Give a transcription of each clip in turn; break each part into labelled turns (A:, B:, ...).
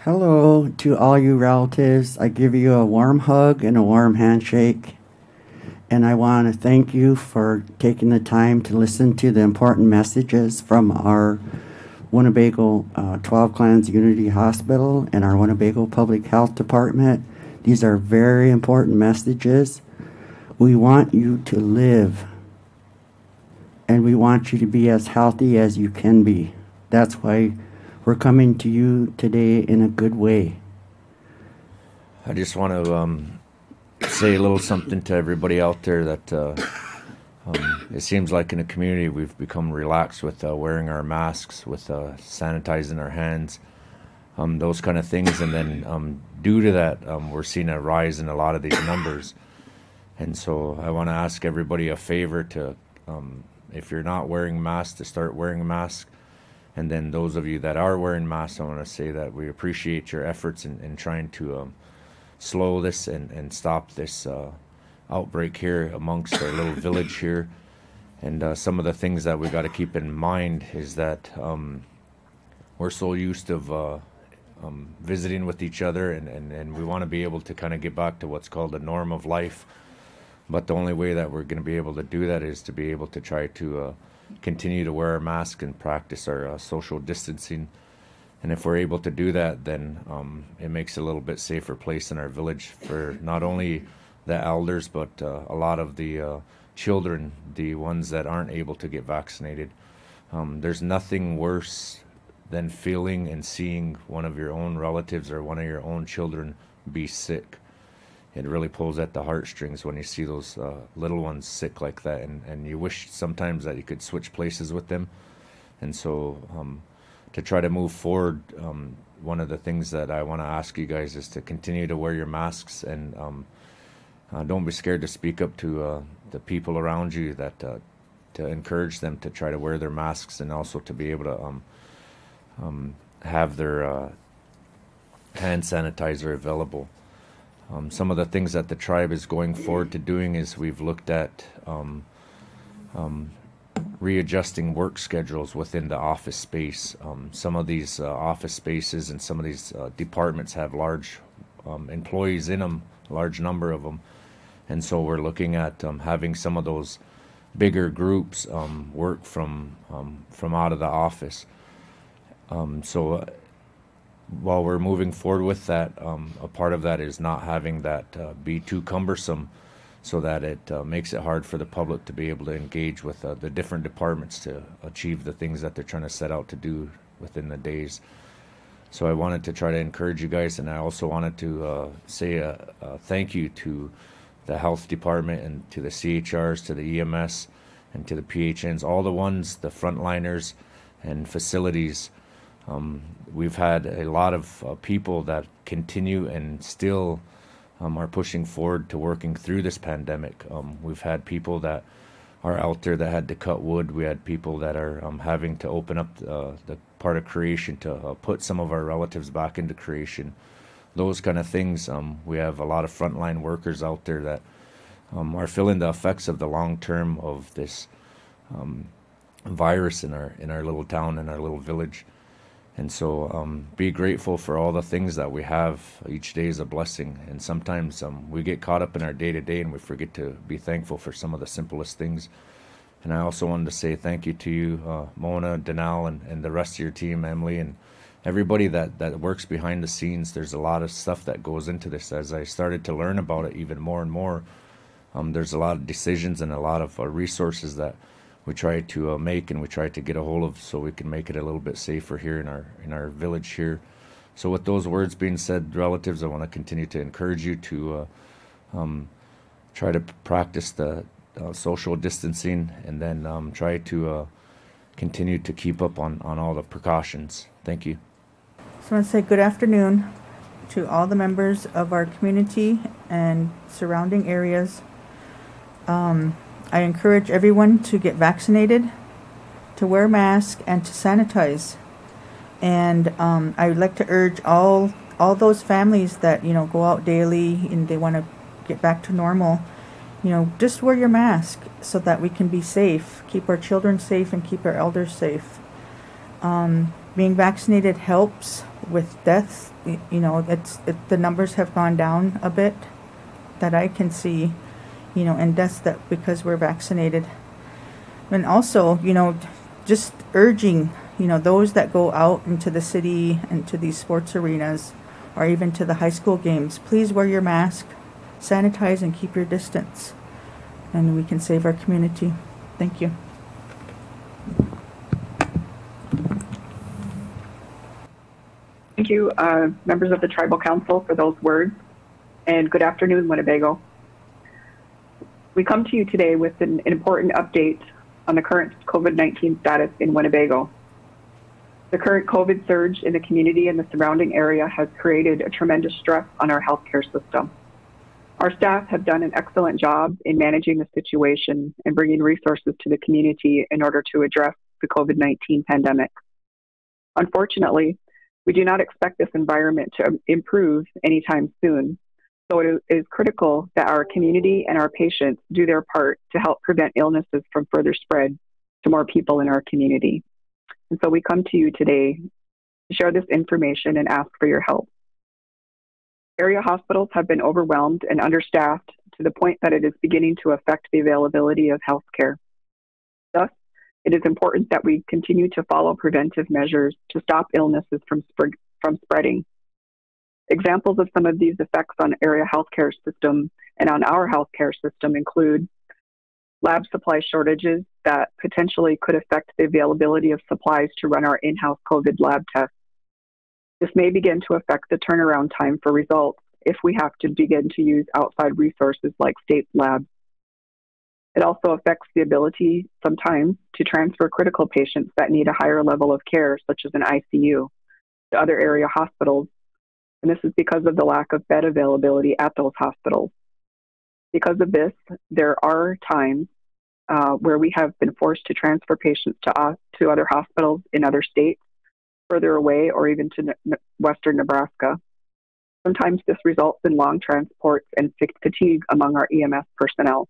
A: Hello to all you relatives. I give you a warm hug and a warm handshake. And I want to thank you for taking the time to listen to the important messages from our Winnebago 12 Clans Unity Hospital and our Winnebago Public Health Department. These are very important messages. We want you to live, and we want you to be as healthy as you can be. That's why we're coming to you today in a good way.
B: I just want to say a little something to everybody out there that it seems like in the community we've become relaxed with wearing our masks, with sanitizing our hands, those kind of things. And then due to that, we're seeing a rise in a lot of these numbers. And so I want to ask everybody a favor to, if you're not wearing masks, to start wearing a mask. And then those of you that are wearing masks, I want to say that we appreciate your efforts in trying to slow this and stop this outbreak here amongst our little village here. And some of the things that we got to keep in mind is that we're so used to visiting with each other, and we want to be able to kind of get back to what's called the norm of life. But the only way that we're going to be able to do that is to be able to try to continue to wear our mask and practice our social distancing. And if we're able to do that, then it makes it a little bit safer place in our village for not only the elders, but a lot of the children, the ones that aren't able to get vaccinated. There's nothing worse than feeling and seeing one of your own relatives or one of your own children be sick. It really pulls at the heartstrings when you see those little ones sick like that, and you wish sometimes that you could switch places with them. And so to try to move forward, one of the things that I want to ask you guys is to continue to wear your masks, and don't be scared to speak up to the people around you, that to encourage them to try to wear their masks, and also to be able to have their hand sanitizer available. Some of the things that the tribe is going forward to doing is we've looked at readjusting work schedules within the office space. Some of these office spaces and some of these departments have large employees in them, a large number of them. And so we're looking at having some of those bigger groups work from out of the office. So while we're moving forward with that, a part of that is not having that be too cumbersome, so that it makes it hard for the public to be able to engage with the different departments to achieve the things that they're trying to set out to do within the days. So I wanted to try to encourage you guys, and I also wanted to say a thank you to the health department and to the CHRs, to the EMS, and to the PHNs, all the ones, the frontliners and facilities. We've had a lot of people that continue and still are pushing forward to working through this pandemic. We've had people that are out there that had to cut wood. We had people that are having to open up the part of creation to put some of our relatives back into creation. Those kind of things. We have a lot of frontline workers out there that are feeling the effects of the long term of this virus in our little town, in our little village. And so be grateful for all the things that we have. Each day is a blessing. And sometimes we get caught up in our day-to-day and we forget to be thankful for some of the simplest things. And I also wanted to say thank you to you, Mona, Danal, and the rest of your team, Emily, and everybody that works behind the scenes. There's a lot of stuff that goes into this. As I started to learn about it even more and more, there's a lot of decisions and a lot of resources that we try to make and we try to get a hold of, so we can make it a little bit safer here in our village here. So with those words being said, relatives, I want to continue to encourage you to try to practice the social distancing, and then try to continue to keep up on all the precautions. Thank you.
C: So I want to say good afternoon to all the members of our community and surrounding areas. I encourage everyone to get vaccinated, to wear a mask, and to sanitize. And I would like to urge all those families that, you know, go out daily and they want to get back to normal, you know, just wear your mask so that we can be safe, keep our children safe, and keep our elders safe. Being vaccinated helps with deaths, the numbers have gone down a bit that I can see, and deaths that because we're vaccinated. And also, just urging, those that go out into the city and to these sports arenas or even to the high school games, please wear your mask, sanitize, and keep your distance. And we can save our community. Thank you.
D: Thank you, members of the Tribal Council, for those words, and good afternoon, Winnebago. We come to you today with an important update on the current COVID-19 status in Winnebago. The current COVID surge in the community and the surrounding area has created a tremendous stress on our healthcare system. Our staff have done an excellent job in managing the situation and bringing resources to the community in order to address the COVID-19 pandemic. Unfortunately, we do not expect this environment to improve anytime soon, so it is critical that our community and our patients do their part to help prevent illnesses from further spread to more people in our community. And so we come to you today to share this information and ask for your help. Area hospitals have been overwhelmed and understaffed to the point that it is beginning to affect the availability of health care. Thus, it is important that we continue to follow preventive measures to stop illnesses from spreading. Examples of some of these effects on area healthcare system and on our healthcare system include lab supply shortages that potentially could affect the availability of supplies to run our in-house COVID lab tests. This may begin to affect the turnaround time for results if we have to begin to use outside resources like state labs. It also affects the ability sometimes to transfer critical patients that need a higher level of care, such as an ICU, to other area hospitals. And this is because of the lack of bed availability at those hospitals. Because of this, there are times where we have been forced to transfer patients to other hospitals in other states, further away, or even to western Nebraska. Sometimes this results in long transports and fatigue among our EMS personnel.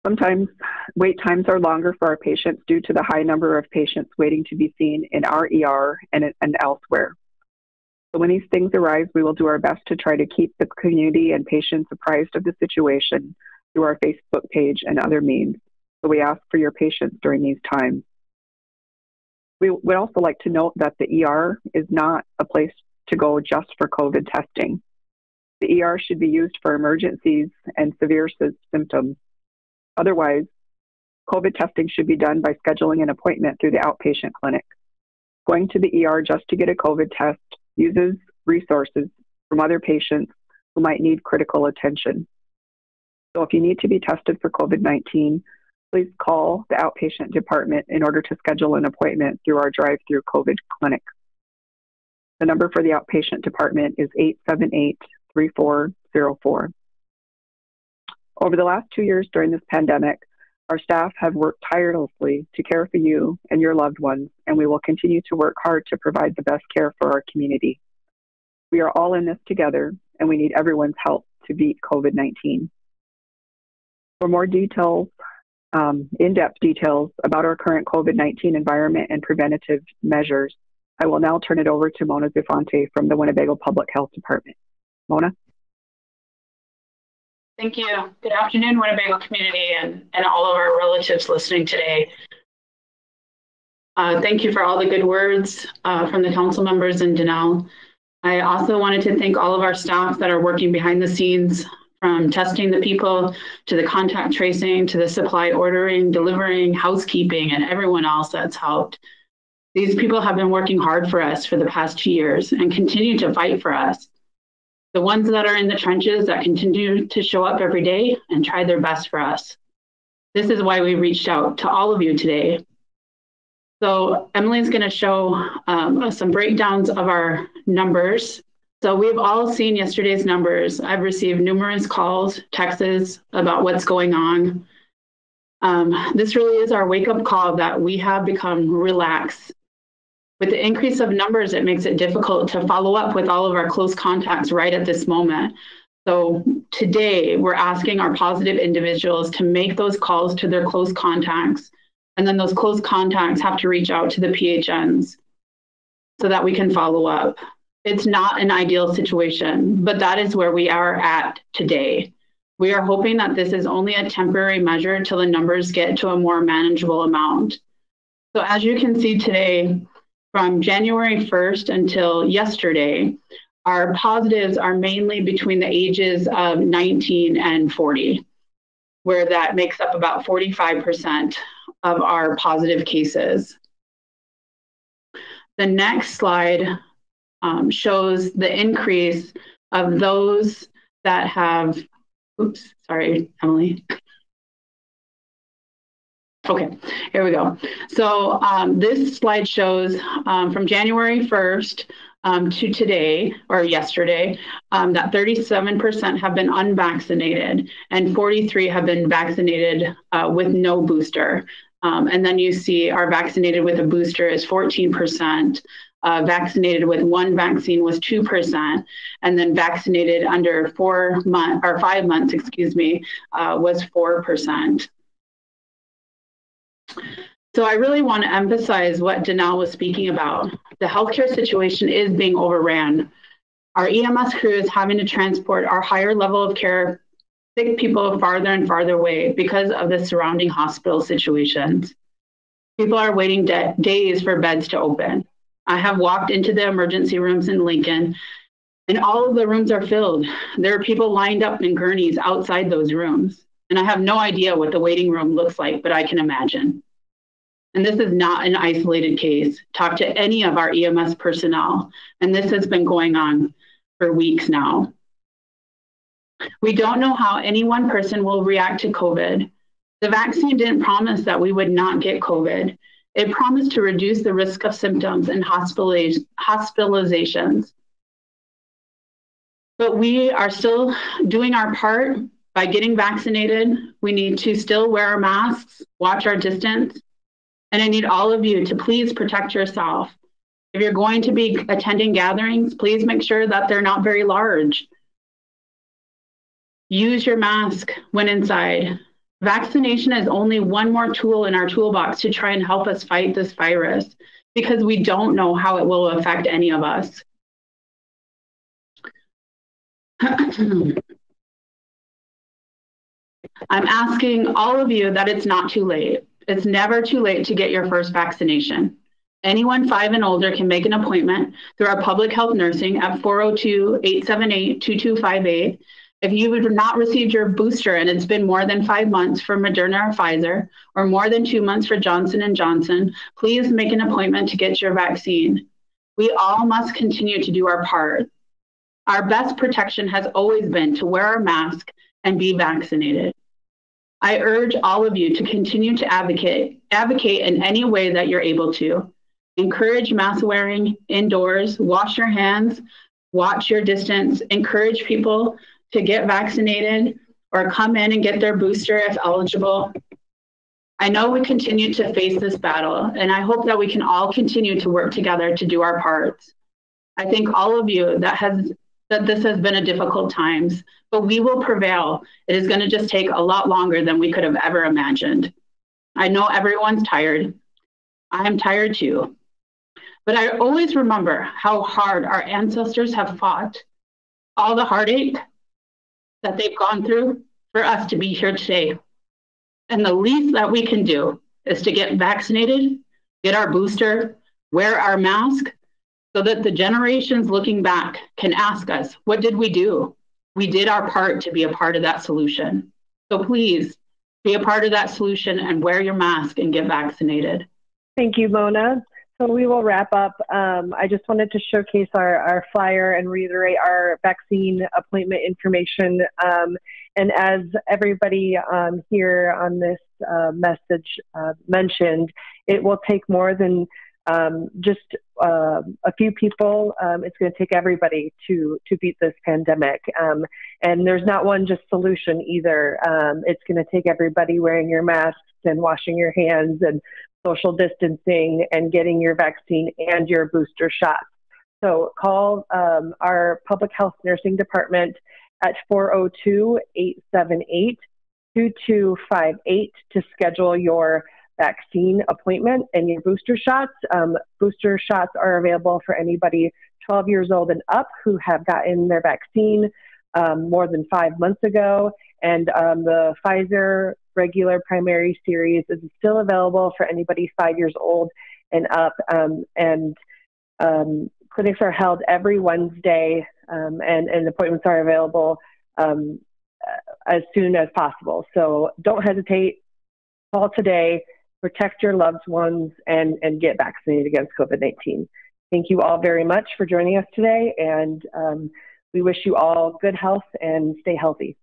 D: Sometimes wait times are longer for our patients due to the high number of patients waiting to be seen in our ER and elsewhere. So when these things arise, we will do our best to try to keep the community and patients apprised of the situation through our Facebook page and other means. So we ask for your patience during these times. We would also like to note that the ER is not a place to go just for COVID testing. The ER should be used for emergencies and severe symptoms. Otherwise, COVID testing should be done by scheduling an appointment through the outpatient clinic. Going to the ER just to get a COVID test uses resources from other patients who might need critical attention. So if you need to be tested for COVID-19, please call the outpatient department in order to schedule an appointment through our drive-through COVID clinic. The number for the outpatient department is 878-3404. Over the last 2 years during this pandemic, our staff have worked tirelessly to care for you and your loved ones, and we will continue to work hard to provide the best care for our community. We are all in this together, and we need everyone's help to beat COVID-19. For more details, in-depth details about our current COVID-19 environment and preventative measures, I will now turn it over to Mona Zufante from the Winnebago Public Health Department. Mona?
E: Thank you. Good afternoon, Winnebago community and all of our relatives listening today. Thank you for all the good words from the council members and Danelle. I also wanted to thank all of our staff that are working behind the scenes, from testing the people to the contact tracing to the supply ordering, delivering, housekeeping, and everyone else that's helped. These people have been working hard for us for the past 2 years and continue to fight for us. The ones that are in the trenches that continue to show up every day and try their best for us. This is why we reached out to all of you today. So Emily's going to show some breakdowns of our numbers. So we've all seen yesterday's numbers. I've received numerous calls, texts about what's going on. This really is our wake-up call that we have become relaxed. With the increase of numbers, it makes it difficult to follow up with all of our close contacts right at this moment. So today, we're asking our positive individuals to make those calls to their close contacts, and then those close contacts have to reach out to the PHNs. so that we can follow up. It's not an ideal situation, but that is where we are at today. We are hoping that this is only a temporary measure till the numbers get to a more manageable amount. So as you can see today, from January 1st until yesterday, our positives are mainly between the ages of 19 and 40, where that makes up about 45% of our positive cases. The next slide shows the increase of those that have, oops, sorry, Emily. Okay, here we go. So this slide shows from January 1st to today, or yesterday, that 37% have been unvaccinated and 43 have been vaccinated with no booster. And then you see our vaccinated with a booster is 14%, vaccinated with one vaccine was 2%, and then vaccinated under 5 months, was 4%. So I really want to emphasize what Danelle was speaking about. The healthcare situation is being overran. Our EMS crew is having to transport our higher level of care sick people farther and farther away because of the surrounding hospital situations. People are waiting days for beds to open. I have walked into the emergency rooms in Lincoln, and all of the rooms are filled. There are people lined up in gurneys outside those rooms. And I have no idea what the waiting room looks like, but I can imagine. And this is not an isolated case. Talk to any of our EMS personnel, and this has been going on for weeks now. We don't know how any one person will react to COVID. The vaccine didn't promise that we would not get COVID. It promised to reduce the risk of symptoms and hospitalizations. But we are still doing our part by getting vaccinated. We need to still wear our masks, watch our distance, and I need all of you to please protect yourself. If you're going to be attending gatherings, please make sure that they're not very large. Use your mask when inside. Vaccination is only one more tool in our toolbox to try and help us fight this virus, because we don't know how it will affect any of us. I'm asking all of you that it's not too late. It's never too late to get your first vaccination. Anyone 5 and older can make an appointment through our public health nursing at 402-878-2258. If you have not received your booster and it's been more than 5 months for Moderna or Pfizer, or more than 2 months for Johnson & Johnson, please make an appointment to get your vaccine. We all must continue to do our part. Our best protection has always been to wear our mask and be vaccinated. I urge all of you to continue to advocate in any way that you're able to. Encourage mask wearing indoors, wash your hands, watch your distance, encourage people to get vaccinated or come in and get their booster if eligible. I know we continue to face this battle, and I hope that we can all continue to work together to do our parts. I thank all of you that this has been a difficult times, but we will prevail. It is going to just take a lot longer than we could have ever imagined. I know everyone's tired. I am tired too. But I always remember how hard our ancestors have fought, all the heartache that they've gone through for us to be here today. And the least that we can do is to get vaccinated, get our booster, wear our mask, so that the generations looking back can ask us, what did we do? We did our part to be a part of that solution. So please be a part of that solution and wear your mask and get vaccinated.
F: Thank you, Mona. So we will wrap up. I just wanted to showcase our flyer and reiterate our vaccine appointment information. And as everybody here on this message mentioned, it will take more than just a few people. It's going to take everybody to beat this pandemic. And there's not one just solution either. It's going to take everybody wearing your masks and washing your hands and social distancing and getting your vaccine and your booster shots. So call our public health nursing department at 402-878-2258 to schedule your vaccine appointment and your booster shots. Booster shots are available for anybody 12 years old and up who have gotten their vaccine more than 5 months ago. And the Pfizer regular primary series is still available for anybody 5 years old and up. Clinics are held every Wednesday, and appointments are available as soon as possible. So don't hesitate. Call today, protect your loved ones, and get vaccinated against COVID-19. Thank you all very much for joining us today, and we wish you all good health and stay healthy.